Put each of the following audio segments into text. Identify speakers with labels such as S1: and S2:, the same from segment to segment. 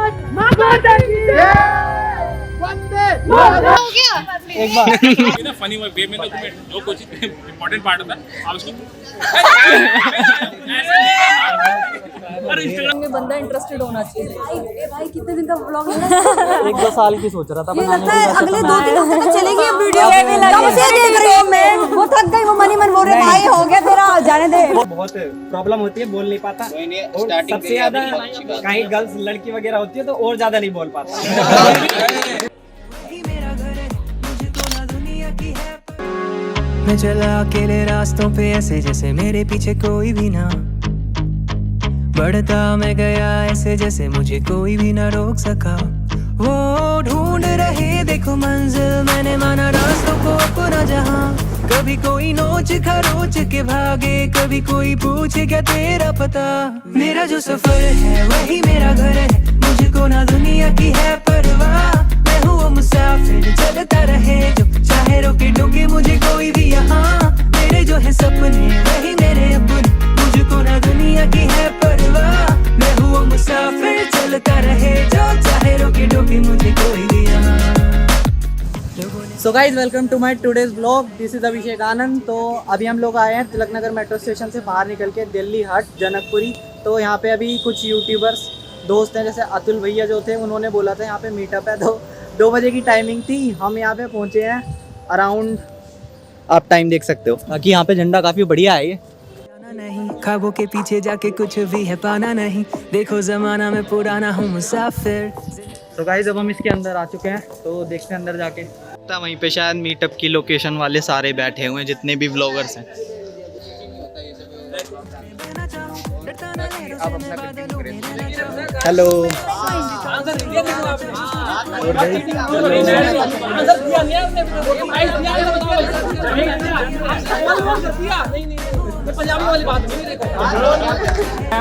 S1: हो गया
S2: एक बार
S3: ना फनी वे में तो तुम्हें जो कुछ इम्पोर्टेंट पार्ट होता है आप उसको अरे इंस्टाग्राम
S4: में बंदा इंटरेस्टेड होना चाहिए।
S1: भाई कितने दिन का व्लॉग है?
S2: 1-2 साल की सोच रहा था
S1: ये
S2: बनाने
S1: लगता है
S2: की,
S1: अगले
S2: वैसे
S1: 2-3 हफ्ते तक चलेगी ये वीडियो।
S4: ये भी लगे।
S1: कब से देख रही हूँ मैं, वो थक गई, वो मनी मन बोल रहे भाई हो गया तेरा, जाने दे।
S2: बहुत प्रॉब्लम होती है, बोल नहीं पाता। और सबसे ज्यादा कहीं गर्ल्स लड़की वगैरह होती है तो और ज्यादा नहीं बोल पाता।
S5: मैं चला अकेले रास्तों पे ऐसे जैसे मेरे पीछे कोई भी ना, बढ़ता मैं गया ऐसे जैसे मुझे कोई भी ना रोक सका। वो ढूंढ रहे देखो मंजिल, मैंने माना रास्तों को अपना जहां। कभी कोई नोच खरोच के भागे, कभी कोई पूछे क्या तेरा पता। मेरा जो सफर है वही मेरा घर है, मुझको ना दुनिया की है परवाह। मैं हूँ वो मुसाफिर चलता रहे, जो चाहे रोके टोके मुझे कोई भी यहाँ। मेरे जो है सपने वही मेरे अपने, मुझको ना दुनिया की है परवाह। मैं हूँ वो मुसाफिर चलता रहे, जो चाहे रोके टोके मुझे कोई भी यहाँ।
S2: So guys welcome to my today's blog, this is Abhishek Anand. तो अभी हम लोग आए हैं तिलक नगर मेट्रो स्टेशन से बाहर निकल के दिल्ली हट जनकपुरी। तो यहाँ पे अभी कुछ यूट्यूबर्स दोस्त हैं, जैसे अतुल भैया जो थे उन्होंने बोला था यहाँ पे मीटअप है, तो 2 बजे की टाइमिंग थी। हम यहाँ पे पहुँचे हैं अराउंड, आप टाइम देख सकते हो। बाकी यहाँ पे झंडा काफ़ी बढ़िया है ये।
S5: नहीं ख्वाबों के पीछे जाके कुछ भी है पाना नहीं, देखो जमाना में पुराना हूँ मुसाफिर।
S2: तो गाइज अब हम इसके अंदर आ चुके हैं, तो देखते हैं अंदर जाके। वहीं पे शायद मीटअप की लोकेशन वाले सारे बैठे हुए हैं, जितने भी व्लॉगर्स हैं। हेलो
S3: पंजाबी वाली बात नहीं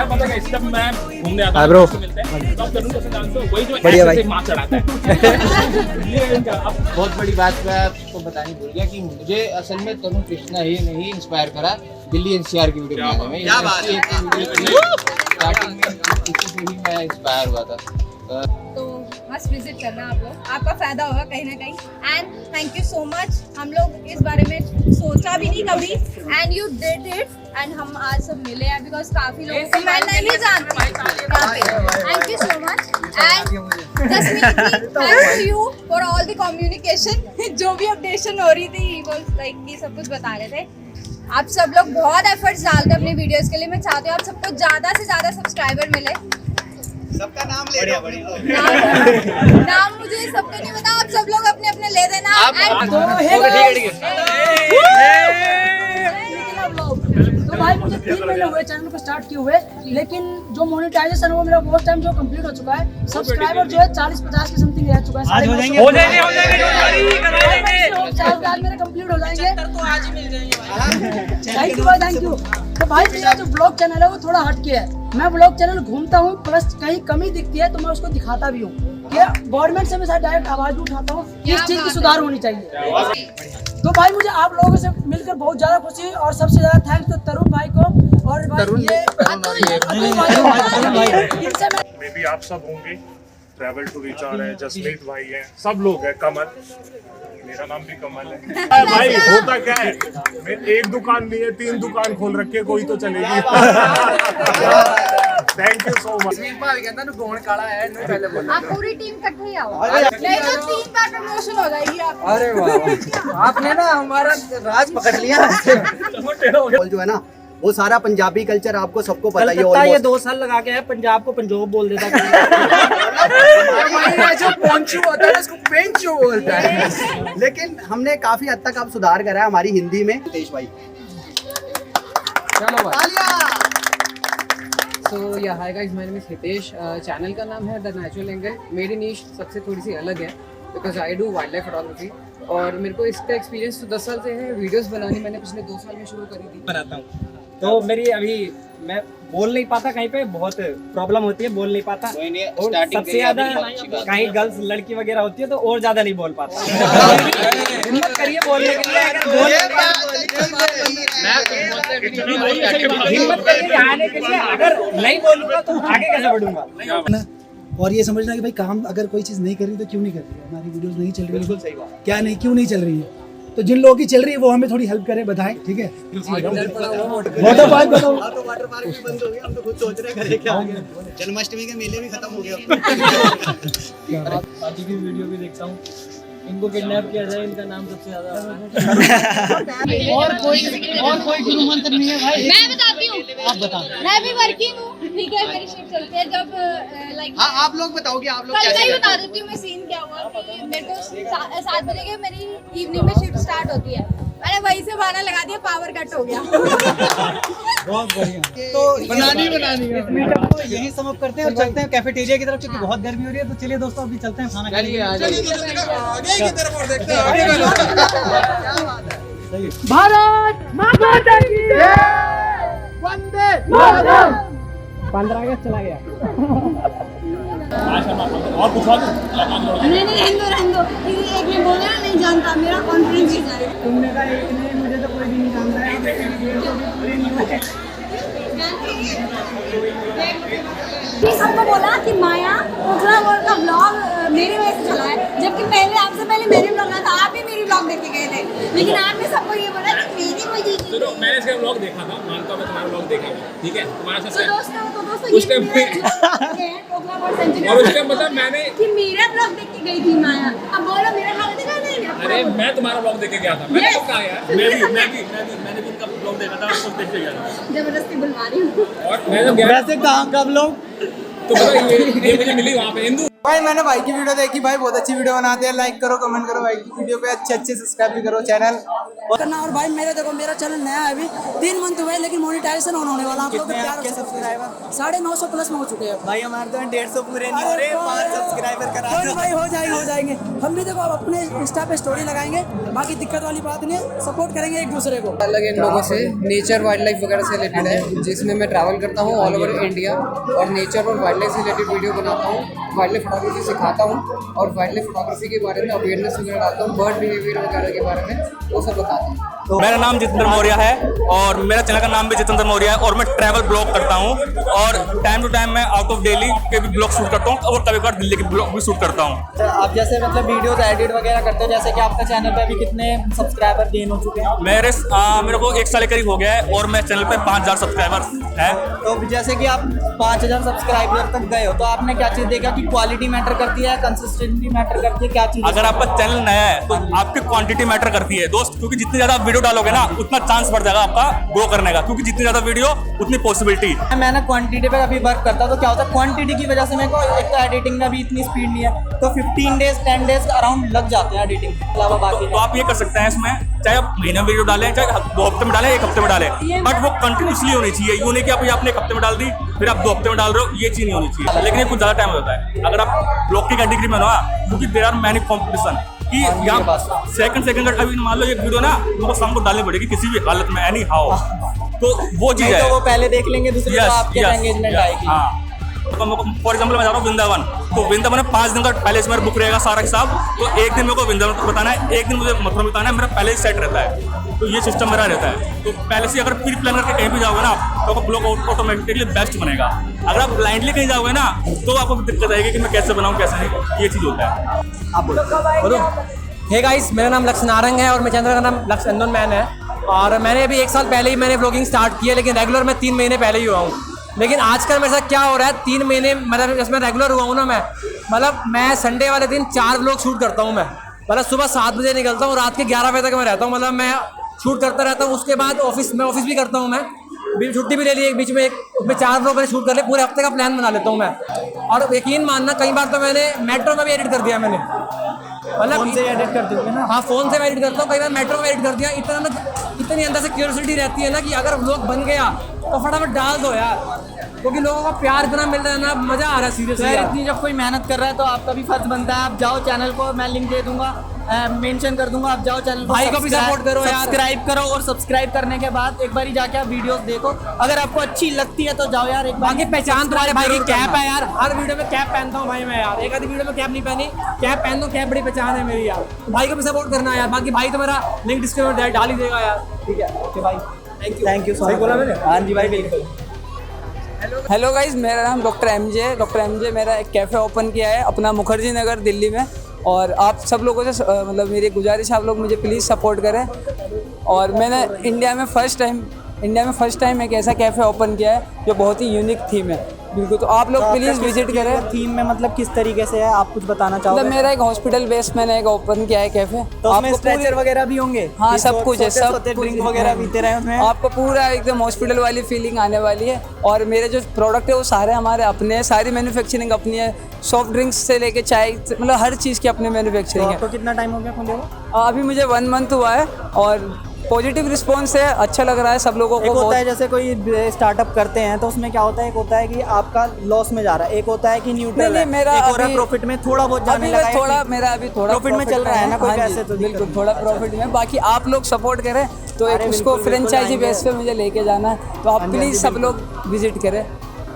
S3: पता है। जब मैं घूमने आता
S2: हाय ब्रो,
S3: मिलते हैं तब करूँ तो जानते हो वही जो
S2: बढ़िया भाई।
S3: ऐसे मार्क्स चढ़ाता है। ये इनका अब
S6: बहुत बड़ी बात मैं आपको बतानी भूल गया कि मुझे असल में तरुण कृष्णा ही नहीं इंस्पायर करा दिल्ली एनसीआर की वीडियो बनाने में। क्या बात है, स्टार्टिंग में इसी से ही मैं इंस्पायर हुआ था।
S1: तो मस्ट विजिट करना आप लोग, आपका फायदा होगा कहीं ना कहीं। And thank you so much, हम लोग इस बारे में सोचा भी नहीं कभी, and you did it. And हम आज सब मिले हैं बिकॉज काफी लोगों को मैं नहीं जानती। Thank you so much and just thank you for all the communication. जो भी अपडेशन हो रही थी वो लाइक ये सब कुछ बता रहे थे। आप सब लोग बहुत एफर्ट्स डालते हैं अपने वीडियोस के लिए। मैं चाहती हूँ आप सबको ज़्यादा से ज़्यादा सब्सक्राइबर मिले। सबका नाम ले लो। नाम मुझे सबका नहीं पता, आप सब लोग अपने अपने ले देना।
S4: तो भाई मुझे 3 महीने हुए चैनल को स्टार्ट किए हुए, लेकिन जो मोनेटाइजेशन है वो मेरा बहुत टाइम जो कंप्लीट हो चुका है। सब्सक्राइबर जो है 40-50 के समथिंग रह चुका है। आज हो जाएंगे मेरे कंप्लीट हो जाएंगे, तो आज ही मिल जाएंगे। थैंक यू भाई, थैंक यू। तो भाई मेरा जो ब्लॉग चैनल है वो थोड़ा हटके है। मैं ब्लॉग चैनल घूमता हूँ, प्लस कहीं कमी दिखती है तो मैं उसको दिखाता भी हूँ कि गवर्नमेंट से मैं शायद डायरेक्ट आवाज भी उठाता हूँ, इस चीज की सुधार होनी चाहिए। तो भाई मुझे आप लोगों से मिलकर बहुत ज्यादा खुशी, और सबसे ज्यादा थैंक्स तो तरुण भाई को। और भाई ये इनसे मैं
S7: मे बी आप सब होंगे, ट्रैवल टू रिच आ रहे हैं, जसमीत भाई हैं, सब लोग हैं, कमल, मेरा नाम भी कमल है। भाई होता क्या है, मैं एक दुकान नहीं है 3 दुकान खोल रखे, कोई तो चलेगी। Thank you so much.
S1: आप पूरी टीम इकट्ठे आओ, नहीं तो 3 बार प्रमोशन हो जाएगी आप।
S2: अरे वाह, आपने ना हमारा राज पकड़ लिया।
S8: जो है ना वो सारा पंजाबी कल्चर आपको सबको पता ही
S2: कलकत्ता
S8: है।
S2: ये 2 साल लगा के है, पंजाब को पंजोब बोल देता।
S8: जो पोंचू होता है उसको पेंचू बोलता है। लेकिन हमने काफी हद तक अब सुधार करा है हमारी हिंदी में। हितेश भाई,
S2: चलो भाई।
S9: सो या hi guys, my name is Hitesh. Channel का नाम है द नेचुरल एंगल। मेरी नीश सबसे थोड़ी सी अलग है because I do wild life photography, और मेरे को इसका एक्सपीरियंस तो 10 साल से है। वीडियोस बनानी मैंने पिछले 2 साल में शुरू करी थी।
S2: बनाता हूँ तो मेरी अभी मैं बोल नहीं पाता, कहीं पे बहुत प्रॉब्लम होती है, बोल नहीं पाता। और सबसे ज्यादा कहीं गर्ल्स लड़की वगैरह होती है तो और ज्यादा नहीं बोल पाता। हिम्मत करिए बोलने के लिए, हिम्मत करिए आने के लिए। अगर नहीं बोलूंगा तो आगे कैसे बढ़ूंगा।
S10: और ये समझना कि भाई काम अगर कोई चीज़ नहीं कर रही तो क्यों नहीं कर रही है, हमारी वीडियोस नहीं चल रही है,
S6: बिल्कुल सही बात।
S10: क्या नहीं, क्यों नहीं चल रही है, तो जिन लोगों की चल रही है वो हमें थोड़ी हेल्प करें, बताएं, ठीक है। वाटर पार्क बताओ।
S8: तो वाटर पार्क भी बंद हो गया, हम तो खुद सोच रहे हैं करें क्या। जन्माष्टमी के मेले भी खत्म हो गया।
S2: बाकी की वीडियो भी देखता हूँ, इनको किडनैप किया जाए, इनका नाम सबसे ज्यादा
S4: और कोई गुरु मंत्र नहीं है भाई।
S1: मैं बताती हूँ,
S4: आप बता।
S1: मैं भी वर्किंग हूँ, ठीक है, मेरी शिफ्ट चलती है जब लाइक
S8: हाँ आप लोग बताओ कि आप लोग
S1: कल का
S8: कैसे
S1: ही
S8: करते
S1: बता देती हूँ मैं सीन क्या हुआ कि मेरे को 7 बजे के मेरी इवनिंग में शिफ्ट स्टार्ट होती है, मैंने वहीं से बहाना लगा दिया, पावर कट हो गया।
S2: बहुत बढ़िया।
S10: तो
S8: बनानी
S10: इस मीटअप को यहीं समाप्त करते हैं और चलते हैं कैफेटेरिया की तरफ, क्योंकि बहुत गर्मी हो रही है। तो चलिए दोस्तों, अभी चलते हैं खाना खाने।
S6: चलिए आ जाइए।
S4: भारत माता की जय, वंदे मातरम। 15 अगस्त चला गया।
S3: और पूछा तो
S1: नहीं हिंदू एक ने बोला नहीं जानता, मेरा कॉन्फिडेंस ही है।
S10: तुमने कहा एक नहीं, मुझे तो कोई भी नहीं जानता है, लेकिन ये तो भी पूरी नहीं हुई है।
S1: सबको बोला कि माया उजला वर्ल्ड का ब्लॉग मेरी वजह से चला है, जबकि पहले आपसे पहले मेरे ब्लॉग था, आप भी मेरी ब्लॉग देख के गए थे, लेकिन आपने सबको ये बोला कि मेरी वजह से।
S3: चलो मैंने इसका ब्लॉग देखा था, मानता हूं मैं तुम्हारा ब्लॉग देखा था, ठीक है, तुम्हारा
S1: तो
S3: सबसे
S1: दोस्तों
S3: उस टाइम पे और उस टाइम मतलब मैंने
S1: कि मेरा ब्लॉग देख के गई थी माया, अब बोलो मेरा ब्लॉग देखा नहीं।
S3: अरे मैं तुम्हारा ब्लॉग देख के गया था, मैंने कब कहा यार, मैंने भी इनका ब्लॉग देखा था, उसको देख के गया था।
S1: जबरदस्ती बुलवा रही हूँ।
S3: और मैं जब गया
S2: वैसे कहाँ कब लोग
S3: तो पता ये मुझे मिली वहाँ पे हिंदू।
S8: भाई मैंने भाई की वीडियो देखी, भाई बहुत अच्छी वीडियो बनाते हैं, लाइक करो, कमेंट करो भाई की वीडियो पे, अच्छे सब्सक्राइब भी करो चैनल
S4: करना। और भाई मेरा देखो, मेरा चैनल नया है, अभी 3 मंथ हुए, लेकिन मोनेटाइजेशन होने वाला। आप लोग
S2: कितने
S4: प्यार
S2: आपके सब्सक्राइबर?
S4: 950 प्लस में हो चुके हैं
S2: भाई हमारे तो 150 पूरे नहीं हो रहे, 5 सब्सक्राइबर करा
S4: कोई
S2: दो।
S4: नहीं भाई, हो जाएंगे। हम भी देखो अब अपने इंस्टा पे स्टोरी लगाएंगे, बाकी दिक्कत वाली बात नहीं है, सपोर्ट करेंगे एक दूसरे को।
S9: अलग इन लोगों से नेचर वाइल्ड लाइफ वगैरह से रिलेटेड है, जिसमें मैं ट्रैवल करता हूँ ऑल ओवर इंडिया और नेचर और वाइल्ड लाइफ से रिलेटेड वीडियो बनाता हूँ, वाइल्ड लाइफ फोटोग्राफी सिखाता हूँ और वाइल्ड लाइफ फोटोग्राफी के बारे में अवेयरनेस वगैरह डालता हूँ, बर्ड बिहेवियर वगैरह के बारे में वो सब बताता हूँ।
S11: मेरा नाम जितेंद्र मौर्य है और मेरा चैनल का नाम भी जितेंद्र मौर्य है और मैं ट्रैवल ब्लॉग करता हूँ और टाइम टू टाइम मैं आउट ऑफ दिल्ली के भी ब्लॉग शूट करता हूँ और कभी कभार दिल्ली के ब्लॉग भी शूट करता हूँ।
S2: आप जैसे मतलब वीडियोस एडिट वगैरह करते हो, जैसे कि आपका चैनल पे अभी कितने सब्सक्राइबर गेन हो चुके हैं?
S11: मेरे को 1 साल के करीब हो गया है और मैं चैनल पे 5000 सब्सक्राइबर है।
S2: तो जैसे कि आप 5000 सब्सक्राइबर तक गए हो, तो आपने क्या चीज़ देखा कि क्वालिटी मैटर करती है, कंसिस्टेंसी मैटर करती है, क्या चीज़?
S11: अगर आपका चैनल नया है तो आपकी क्वांटिटी मैटर करती है दोस्त, क्योंकि जितनी ज्यादा वीडियो डालोगे ना उतना चांस बढ़ जाएगा आपका ग्रो करने का, क्योंकि जितनी ज्यादा वीडियो उतनी पॉसिबिलिटी।
S2: मैं ना क्वांटिटी पे अभी वर्क करता हूँ, तो क्या होता है क्वांटिटी की वजह से मेरे को एक तो एडिटिंग में भी इतनी स्पीड नहीं है, तो 15 डेज 10 डेज अराउंड लग जाते हैं एडिटिंग के अलावा बाकी।
S11: तो आप ये कर सकते हैं इसमें, चाहे आप महीने में वीडियो डालें, चाहे 2 हफ्ते में डालें, 1 हफ्ते में डालें, बट वो कंटिन्यूसली होनी चाहिए। यूँ नहीं कि आप 1 हफ्ते में डाल दी फिर आप 2 हफ्ते में डाल रहे हो, ये चीज़ नहीं होनी चाहिए। लेकिन ये कुछ ज़्यादा टाइम होता है अगर आप ब्लॉग की कैटेगरी में हो, क्योंकि देयर आर मैनी कॉम्पिटिशन कि यहाँ सेकंड का अभी मान लो एक वीडियो ना उनको शाम को डालनी पड़ेगी किसी भी हालत में, एनी हाउ, तो वो चीज़ है।
S2: तो वो पहले देख लेंगे, दूसरे को आपके एंगेजमेंट आएगी।
S11: हाँ, फॉर एग्जाम्पल मैं जा रहा हूँ वृंदावन, तो वृंदावन में 5 दिन का पहले से मेरा बुक रहेगा सारा हिसाब, तो एक दिन मेरे को वृंदावन को बताना है, एक दिन मुझे मथुरा में बताना है, मेरा पहले ही सेट रहता है, तो ये सिस्टम मेरा रहता है। तो पहले से अगर प्री प्लान करके कहीं भी जाओगे ना तो आपका ब्लॉग ऑटोमेटिकली बेस्ट बनेगा। अगर आप ब्लाइंडली कहीं जाओगे ना तो आपको दिक्कत आएगी कि मैं कैसे बनाऊँ कैसे नहीं, ये चीज़ होता है।
S2: आप बोलो।
S12: हे गाइस, मेरा नाम लक्ष्य नारंग है और मेरे चैनल का नाम लक्ष्य अननोन मैन है और मैंने अभी 1 साल पहले ही मैंने व्लॉगिंग स्टार्ट की है, लेकिन रेगुलर मैं 3 महीने पहले ही हुआ हूँ। लेकिन आजकल मेरे साथ क्या हो रहा है, 3 महीने मतलब इसमें रेगुलर हुआ हूँ ना मैं संडे वाले दिन 4 व्लॉग शूट करता हूँ मैं, मतलब सुबह 7 बजे निकलता हूँ, रात के 11 बजे तक मैं रहता हूँ, मतलब मैं शूट करता रहता हूँ। उसके बाद ऑफिस भी करता हूँ, मैं भी छुट्टी भी ले ली एक बीच में, उसमें 4 व्लॉग मैंने शूट कर लिया, पूरे हफ्ते का प्लान बना लेता हूँ मैं। और यकीन मानना कई बार तो मैंने मेट्रो में भी एडिट कर दिया मैंने, मतलब
S2: फोन से एडिट कर दोगे ना?
S12: हाँ, फोन से मैं एडिट करता हूँ, कई बार मेट्रो में एडिट कर दिया। इतनी अंदर से क्यूरियोसिटी रहती है ना कि अगर व्लॉग बन गया तो फटाफट डाल दो यार, क्योंकि लोगों का प्यार इतना मिल रहा है ना, मजा आ रहा है सीरियसली।
S2: इतनी जब कोई मेहनत कर रहा है तो आपका भी फर्ज बनता है, आप जाओ चैनल को, मैं लिंक दे दूंगा, मेंशन कर दूंगा, आप जाओ चैनल
S12: भाई को भी सपोर्ट करो यार,
S2: सब्सक्राइब करो, और सब्सक्राइब करने के बाद एक बार जाके आप वीडियोस देखो, अगर आपको अच्छी लगती है तो जाओ यार एक बार।
S12: बाकी पहचान तुम्हारे भाई की कैप है यार, हर वीडियो में कैप पहनता हूँ भाई मैं यार, एक आधी वीडियो में कैप नहीं पहनी, कैप पहन दो, कैप बड़ी पहचान है मेरी यार। भाई को भी सपोर्ट करना यार, बाकी भाई तो मेरा लिंक डिस्क्रिप्शन में डाल ही देगा यार। ठीक है, ओके भाई,
S2: थैंक यू। सॉरी बोला मैंने? हाँ जी भाई, बिल्कुल।
S9: हेलो गाइस, मेरा नाम डॉक्टर एमजे मेरा एक कैफ़े ओपन किया है अपना मुखर्जी नगर दिल्ली में। और आप सब लोगों से मतलब मेरी गुजारिश है, आप लोग मुझे प्लीज़ सपोर्ट करें। और मैंने इंडिया में फर्स्ट टाइम एक ऐसा कैफ़े ओपन किया है जो बहुत ही यूनिक थीम है। बिल्कुल, तो आप लोग प्लीज़ विजिट करें।
S2: थीम में मतलब किस तरीके से है, आप कुछ बताना चाहोगे?
S9: मतलब मेरा एक हॉस्पिटल बेस्ड मैंने एक ओपन किया है कैफ़े।
S2: तो उसमें स्ट्रेचर वगैरह भी होंगे?
S9: हाँ, सब कुछ है, सब
S2: ड्रिंक वगैरह पीते रहे उसमें?
S9: आपको पूरा एकदम हॉस्पिटल वाली फीलिंग आने वाली है। और मेरे जो प्रोडक्ट है वो सारे हमारे अपने हैं, सारी मैन्युफैक्चरिंग अपनी है। सॉफ्ट ड्रिंक्स से लेके चाय, मतलब हर चीज़ की अपनी मैन्युफैक्चरिंग है।
S2: तो कितना टाइम हो गया खुले हुए?
S9: अभी मुझे 1 मंथ हुआ है और पॉजिटिव रिस्पॉन्स है, अच्छा लग रहा है सब लोगों को।
S2: एक होता है जैसे कोई स्टार्टअप करते हैं तो उसमें क्या होता है, एक होता है कि आपका लॉस में जा रहा है, एक होता है कि न्यूट्रल है,
S9: मेरा
S2: एक हो रहा है प्रॉफिट में थोड़ा बहुत जाने लगा है।
S9: थोड़ा मेरा अभी थोड़ा
S2: प्रॉफिट में चल रहा है ना, कोई पैसे तो
S9: बिल्कुल थोड़ा प्रॉफिट में। बाकी आप लोग सपोर्ट करें तो एक उसको फ्रेंचाइजी बेस पे मुझे लेके जाना है, तो आप प्लीज़ सब लोग विजिट करें।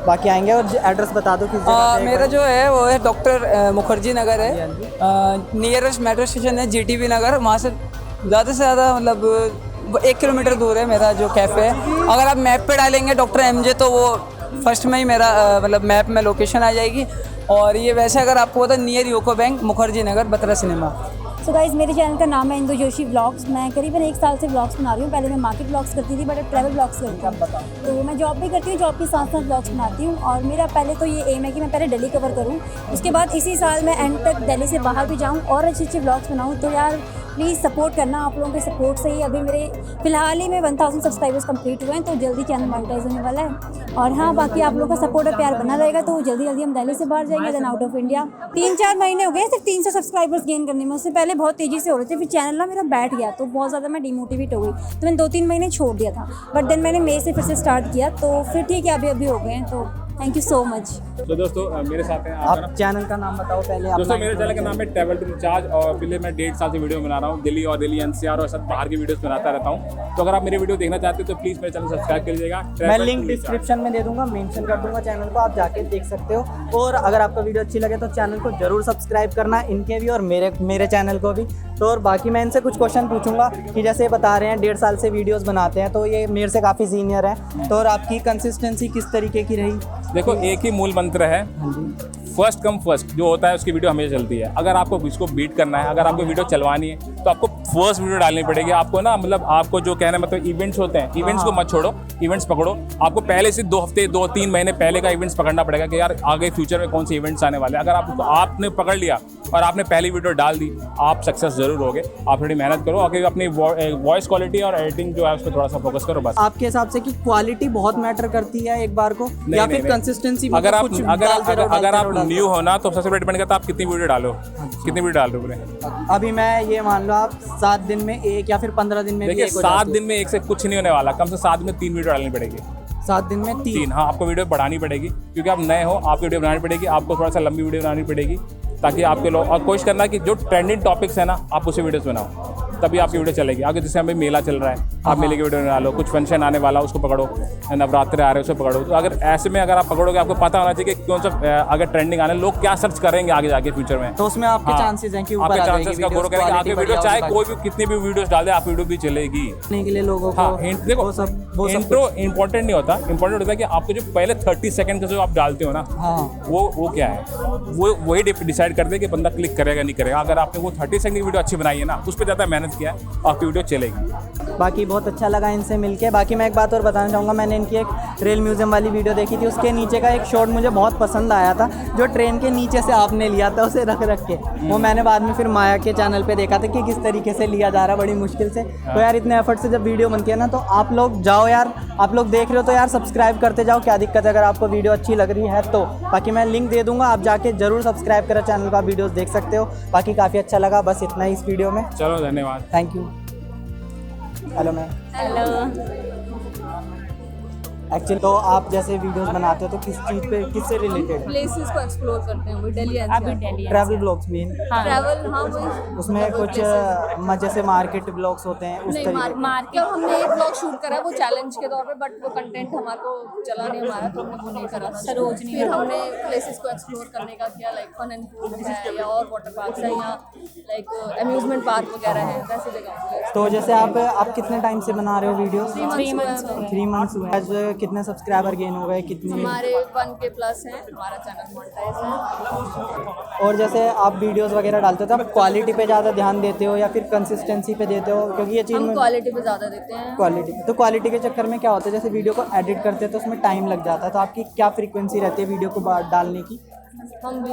S2: बाकी आएंगे। और एड्रेस बता दो किस जगह पे?
S9: मेरा जो है वो है डॉक्टर मुखर्जी नगर है, नियरेस्ट मेट्रो स्टेशन है जीटीबी नगर। वहाँ से ज़्यादा से ज़्यादा मतलब 1 किलोमीटर दूर है मेरा जो कैफ़े है। अगर आप मैप पे डालेंगे डॉक्टर एमजे तो वो फर्स्ट में ही मेरा मतलब मैप में लोकेशन आ जाएगी। और ये वैसे अगर आपको पता near UCO bank Mukherjee Nagar Batra cinema.
S13: So guys, मेरे चैनल का नाम है इंदु जोशी व्लॉग्स। मैं करीबन 1 साल से व्लॉग्स बना रही हूँ। पहले मैं मार्केट व्लॉग्स करती थी, बट अब ट्रैवल व्लॉग्स करती हूँ। तो मैं जॉब भी करती हूँ, जॉब के साथ साथ व्लॉग्स बनाती हूँ। और मेरा पहले तो ये एम है कि मैं पहले दिल्ली कवर करूँ, उसके बाद इसी साल मैं एंड तक दिल्ली से बाहर भी जाऊँ और अच्छे अच्छे व्लॉग्स बनाऊँ। तो यार प्लीज़ सपोर्ट करना, आप लोगों के सपोर्ट से ही अभी मेरे फिलहाल ही में 1000 सब्सक्राइबर्स कंप्लीट हुए हैं, तो जल्दी चैनल मोनेटाइज होने वाला है। और हाँ, बाकी आप लोगों का सपोर्ट और प्यार बना रहेगा तो जल्दी हम दिल्ली से बाहर जाएंगे, देन आउट ऑफ इंडिया। 3-4 महीने हो गए सिर्फ 300 सब्सक्राइबर्स गेन करने में। उससे पहले बहुत तेज़ी से हो रहे थे, फिर चैनल ना मेरा बैठ गया तो बहुत ज़्यादा मैं डिमोटिवेट हो गई, तो मैंने 2-3 महीने छोड़ दिया था। बट देन मैंने मई से फिर से स्टार्ट किया, तो फिर ठीक है अभी हो गए हैं। तो थैंक यू सो मच।
S3: तो दोस्तों मेरे साथ हैं
S2: आप चैनल का नाम बताओ पहले।
S3: दोस्तों मेरे चैनल का नाम है ट्रैवल टू रिचार्ज और पहले मैं 1.5 साल से वीडियो बना रहा हूँ दिल्ली और दिल्ली एनसीआर और सब बाहर की वीडियोस बनाता रहता हूँ। तो अगर आप मेरी वीडियो देखना चाहते हो तो प्लीज़ मेरे चैनल सब्सक्राइब कर लीजिएगा।
S2: मैं लिंक डिस्क्रिप्शन में दे दूंगा, मेंशन कर दूंगा चैनल को, आप जाके देख सकते हो। और अगर आपको वीडियो अच्छी लगे तो चैनल को जरूर सब्सक्राइब करना, इनके भी और मेरे चैनल को भी। तो और बाकी मैं इनसे कुछ क्वेश्चन पूछूंगा कि जैसे ये बता रहे हैं 1.5 साल से वीडियोस बनाते हैं, तो ये मेरे से काफ़ी सीनियर है, तो और आपकी कंसिस्टेंसी किस तरीके की रही?
S3: देखो, एक ही मूल मंत्र है, फर्स्ट कम फर्स्ट जो होता है उसकी वीडियो हमेशा चलती है। अगर आपको इसको बीट करना है, अगर आपको वीडियो चलवानी है तो आपको फर्स्ट वीडियो डालनी पड़ेगी। आपको ना मतलब आपको जो कहना मतलब इवेंट्स होते हैं, इवेंट्स को मत छोड़ो, इवेंट्स पकड़ो। आपको पहले से 2 हफ्ते 2-3 महीने पहले का इवेंट्स पकड़ना पड़ेगा कि यार आगे फ्यूचर में कौन से इवेंट्स आने वाले हैं। अगर आपने पकड़ लिया और आपने पहली वीडियो डाल दी, आप सक्सेस जरूर होगे। आप थोड़ी मेहनत करो, आगे अपनी वॉइस क्वालिटी और एडिटिंग जो है उस पर थोड़ा सा फोकस करो बस।
S2: आपके हिसाब से कि क्वालिटी बहुत मैटर करती है एक बार को, या फिर कंसिस्टेंसी?
S3: अगर आप न्यू हो ना तो सबसे बड़ा डिपेंड करता है आप कितनी वीडियो डालो, कितनी वीडियो डाल रहे हो।
S2: अभी मैं ये मान लो आप 7 दिन में एक या फिर 15 दिन में
S3: देखिए 7 दिन में एक से कुछ नहीं होने वाला, कम से 7 दिन में 3 वीडियो डालनी पड़ेगी।
S2: 7 दिन में 3?
S3: हाँ, आपको वीडियो बढ़ानी पड़ेगी क्योंकि आप नए हो, आपको वीडियो बनानी पड़ेगी, आपको थोड़ा सा लंबी वीडियो बनानी पड़ेगी ताकि आपके लोग, और कोशिश करना है कि जो ट्रेंडिंग टॉपिक्स है ना आप उसे वीडियोस बनाओ, तभी आपकी वीडियो चलेगी। आगे जैसे हमें मेला चल रहा है, आप मेले की वीडियो बना लो, कुछ फंक्शन आने वाला उसको पकड़ो, नवरात्रे आ रहे हैं उसे पकड़ो। तो अगर ऐसे में अगर आप पकड़ोगे, आपको पता होना चाहिए कि कौन सा अगर ट्रेंडिंग आने, लोग क्या सर्च करेंगे आगे जाके फ्यूचर में,
S2: तो उसमें आपके चांसेस हैं कि ऊपर
S3: आपके चांसेस का गौरव करेंगे। आगे वीडियो चाहे कोई भी कितनी भी वीडियोस डाल दे, आप वीडियो भी चलेगी।
S2: के लिए लोगों को
S3: देखो इंट्रो इंपॉर्टेंट नहीं होता, इंपॉर्टेंट होता है कि आपको जो पहले 30 सेकंड का जो आप डालते हो ना, वो क्या है, वो वही डिसाइड कर दे कि बंदा क्लिक करेगा नहीं करेगा। अगर आपने वो 30 सेकंड की वीडियो अच्छी बनाई है ना, उस पर ज़्यादा मेहनत किया है, आपकी वीडियो चलेगी।
S2: बाकी बहुत अच्छा लगा इनसे मिलके। बाकी मैं एक बात और बताना चाहूँगा, मैंने इनकी एक रेल म्यूजियम वाली वीडियो देखी थी, उसके नीचे का एक शॉट मुझे बहुत पसंद आया था, जो ट्रेन के नीचे से आपने लिया था उसे रख के। वो मैंने बाद में फिर माया के चैनल पे देखा था कि किस तरीके से लिया जा रहा है, बड़ी मुश्किल से। तो यार इतने एफर्ट से जब वीडियो बनती है ना, तो आप लोग जाओ यार, आप लोग देख रहे हो तो यार सब्सक्राइब करते जाओ, क्या दिक्कत है अगर आपको वीडियो अच्छी लग रही है तो। बाकी मैं लिंक दे दूँगा, आप जाके जरूर सब्सक्राइब करें चैनल का, वीडियोज़ देख सकते हो। बाकी काफ़ी अच्छा लगा, बस इतना ही इस वीडियो में।
S3: चलो धन्यवाद,
S2: thank you. Hello ma'am.
S13: Hello.
S2: Actually तो आप जैसे वीडियोस बनाते हो तो किस चीज़ पे, किससे रिलेटेड?
S1: प्लेसेस को एक्सप्लोर करते हैं, वो दिल्ली
S13: अभी दिल्ली
S2: ट्रैवल ब्लॉग्स भी?
S1: ट्रैवल, हाँ वही।
S2: उसमें कुछ जैसे मार्केट ब्लॉग्स होते हैं उस तरीके?
S1: मार्केट हमने एक ब्लॉग शूट करा वो चैलेंज के तौर पे, बट वो कंटेंट हमारे को चला नहीं हमारा, तो हमने वो नहीं करा था। सरोजनी फिर हमने प्लेसेस को एक्सप्लोर करने का किया, लाइक फन एंड फूड है या और वाटर पार्क है या लाइक अम्यूजमेंट पार्क वगैरह है, वैसी जगह।
S2: तो जैसे आप कितने टाइम से बना रहे हो वीडियो?
S1: 3 मंथ्स।
S2: 3 मंथ्स हुए। कितने सब्सक्राइबर गेन हो गए, कितनी?
S1: हमारे 1K प्लस हैं, हमारा चैनल मोनेटाइज है।
S2: और जैसे आप वीडियोस वगैरह डालते हो तो आप क्वालिटी पे ज़्यादा ध्यान देते हो या फिर कंसिस्टेंसी पे देते हो? क्योंकि ये चीज़
S1: हम क्वालिटी पे ज़्यादा देते हैं।
S2: क्वालिटी, तो क्वालिटी के चक्कर में क्या होता है, जैसे वीडियो को एडिट करते हैं तो उसमें टाइम लग जाता है, तो आपकी क्या फ्रीक्वेंसी रहती है वीडियो को डालने की?
S1: हम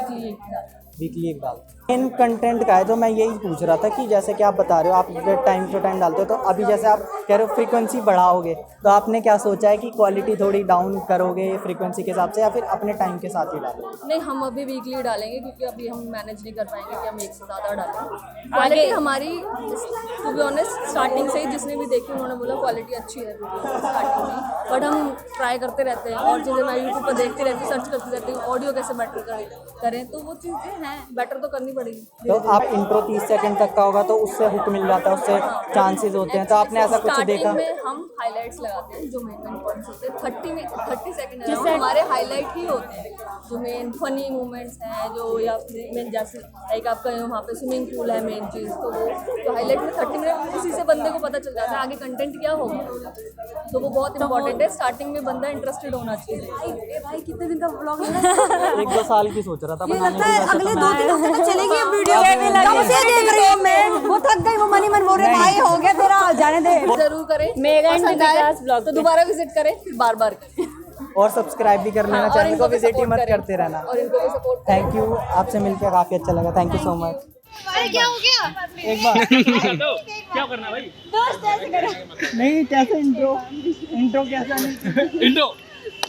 S1: वीकली
S2: एक डालते हैं। इन कंटेंट का है, तो मैं यही पूछ रहा था कि जैसे कि आप बता रहे हो आप टाइम टू टाइम डालते हो, तो अभी जैसे आप कह रहे हो फ्रीक्वेंसी बढ़ाओगे, तो आपने क्या सोचा है कि क्वालिटी थोड़ी डाउन करोगे फ्रीक्वेंसी के हिसाब से या फिर अपने टाइम के साथ ही डालोगे?
S1: नहीं, हम अभी वीकली डालेंगे क्योंकि अभी हम मैनेज नहीं कर पाएंगे कि हम एक से ज़्यादा डालें। क्वालिटी हमारी टू बी ऑनेस्ट स्टार्टिंग से ही जिसने भी देखी उन्होंने बोला क्वालिटी अच्छी है स्टार्टिंग में, बट हम ट्राई करते रहते हैं और चीज़ें मैं यूट्यूब पर देखती रहती हूँ, सर्च करती रहती हूँ ऑडियो कैसे बेटर करें, तो वो चीज़ें हैं बेटर तो करनी पड़ेगी।
S2: तो आप इंट्रो 30 सेकंड तक का होगा तो उससे हुक मिल जाता है, उससे चांसेस होते हैं, तो आपने ऐसा कुछ देखा?
S1: स्टार्टिंग में हम हाइलाइट्स लगाते हैं जो मेन पॉइंट्स होते हैं, 30 सेकंड हमारे हाईलाइट ही होते हैं, जो मेन फनी मोमेंट्स हैं, जो या मेन जैसे लाइक आपका वहाँ पे स्विमिंग पूल है मेन चीज़, तो वो तो हाईलाइट में 30 मिनट उसी से बंदे को पता चल जाता है आगे कंटेंट क्या होगा, तो वो बहुत इंपॉर्टेंट है। स्टार्टिंग में बंदा इंटरेस्टेड होना चाहिए।
S13: भाई कितने दिन का व्लॉग है?
S2: 1-2 साल की सोच रहा था बनाने की।
S13: अगले 2-3 हफ्ते तक चलेगी ये वीडियो। कब से देख रही हूँ मैं, वो थक गई, वो मन बोल रहे भाई हो गया तेरा, जाने दे।
S1: जरूर करें, पसंद आए तो दोबारा विजिट करें, फिर बार करें
S2: और सब्सक्राइब भी कर लेना, चैनल को विजिट ही मत करते रहना।
S1: और इनको भी सपोर्ट।
S2: थैंक यू, आपसे मिलकर काफ़ी अच्छा लगा, थैंक यू सो मच।
S1: क्या हो गया?
S2: एक बार
S11: क्या करना भाई?
S2: नहीं, कैसे इंट्रो कैसा नहीं?
S11: इंट्रो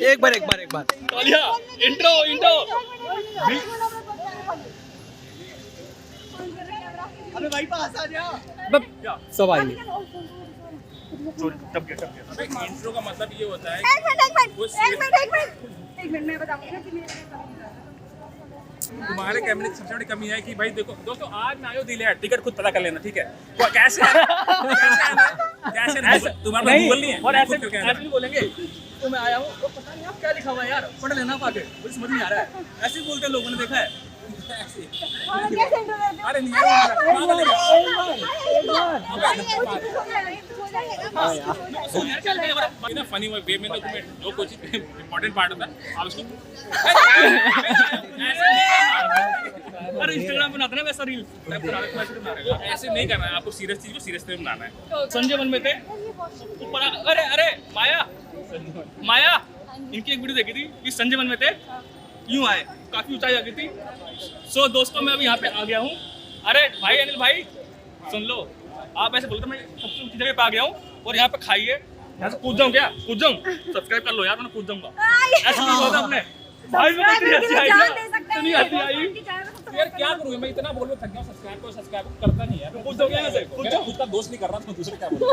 S11: एक बार तालिया, इंट्रो
S8: अबे भाई पास आ जा।
S2: सब आएंगे।
S3: इंट्रो का मतलब ये होता है
S1: एक मिनट मैं बताऊंगी।
S3: तुम्हारे कैमरे की सबसे बड़ी कमी है कि भाई देखो दोस्तों, आज ना आयो दिल है, टिकट खुद पता कर लेना, ठीक है? वो कैसे तुम्हारा गूगल नहीं है
S11: और ऐसे भी बोलेंगे तो मैं आया हूँ तो पता नहीं आप क्या लिखा हुआ है यार, पढ़ लेना पाके, मुझे समझ नहीं आ रहा है, ऐसे ही बोलते हैं लोगों ने देखा है। अरे नहीं फनी वे में तुम्हें जो कुछ इम्पोर्टेंट पार्ट होता है आप उसको अरे इंस्टाग्राम बनाते ना वैसा रील ऐसे नहीं करना है, आपको सीरियस चीज को सीरियस में बनाना है। संजय वन में थे ऊपर, अरे माया इनकी एक वीडियो देखी थी कि संजय वन में थे, यूं आए, काफी ऊंचाई आ गई थी। सो दोस्तों मैं अभी यहाँ पे आ गया हूँ। अरे भाई अनिल भाई सुन लो, आप ऐसे बोलते मैं सबसे ऊंची जगह पे आ गया हूँ और यहाँ पे खाइए, यहाँ से कूद जाऊँ क्या? कूद जाऊँ? सब्सक्राइब कर लो यार, मैंने कूद जाऊँगा। ऐसा नहीं होता आपने भाई, मैं इतनी हंसी आई यार, क्या करूँ मैं, इतना बोल थक गया। सब्सक्राइब करता नहीं है, कूद जाऊँ यहाँ से, खुद का दोस्त नहीं कर रहा, तो दूसरे क्या बोल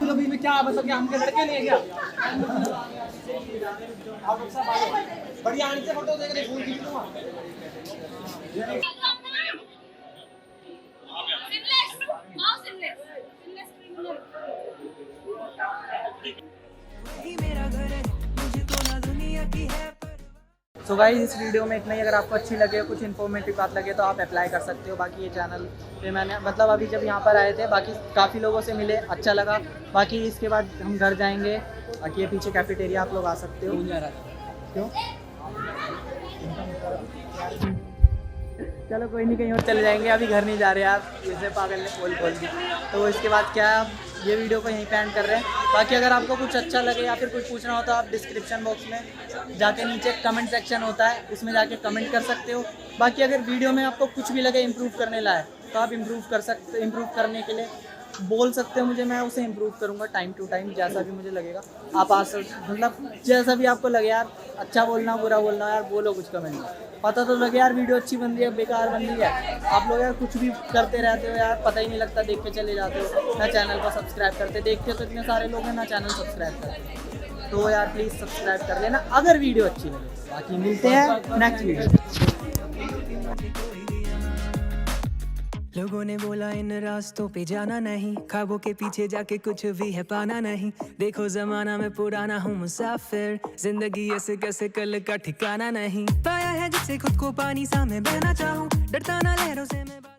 S10: अभी में क्या मतलब कि हम के लड़के नहीं है क्या? बढ़िया आने से फोटो देख रहे, फूल खींच लूंगा।
S2: सो गाइस इस वीडियो में इतना ही। अगर आपको अच्छी लगे, कुछ इन्फॉर्मेटिव बात लगे तो आप अप्लाई कर सकते हो। बाकी ये चैनल पे मैंने मतलब अभी जब यहाँ पर आए थे बाकी काफ़ी लोगों से मिले, अच्छा लगा। बाकी इसके बाद हम घर जाएंगे, बाकी ये पीछे कैफेटेरिया आप लोग आ सकते हो। क्यों? चलो कोई नहीं, कहीं और चले जाएंगे, अभी घर नहीं जा रहे आप, जैसे पागल ने बोल दी। तो इसके बाद क्या है, ये वीडियो को यहीं पे एंड कर रहे हैं। बाकी अगर आपको कुछ अच्छा लगे या फिर कुछ पूछना हो तो आप डिस्क्रिप्शन बॉक्स में जाके नीचे कमेंट सेक्शन होता है, उसमें जाके कमेंट कर सकते हो। बाकी अगर वीडियो में आपको कुछ भी लगे इम्प्रूव करने लायक तो आप इम्प्रूव करने के लिए बोल सकते हो मुझे, मैं उसे इम्प्रूव करूँगा टाइम टू टाइम, जैसा भी मुझे लगेगा। आप मतलब जैसा भी आपको लगे यार, अच्छा बोलना बुरा बोलना यार, बोलो कुछ कमेंट में, पता तो लगे यार वीडियो अच्छी बन रही है बेकार बन रही है। आप लोग यार कुछ भी करते रहते हो यार, पता ही नहीं लगता, देख के चले जाते हो, ना चैनल को सब्सक्राइब करते, देखते हो तो इतने सारे लोग हैं ना चैनल सब्सक्राइब करते। तो यार प्लीज़ सब्सक्राइब कर लेना अगर वीडियो अच्छी लगे। बाकी मिलते हैं नेक्स्ट वीडियो।
S5: लोगों ने बोला इन रास्तों पे जाना नहीं, ख्वाबों के पीछे जाके कुछ भी है पाना नहीं। देखो जमाना में पुराना हूँ मुसाफिर, जिंदगी ऐसे कैसे कल का ठिकाना नहीं। पाया है जिससे खुद को पानी सा मैं बहना चाहूँ, डरता ना लहरों से मैं।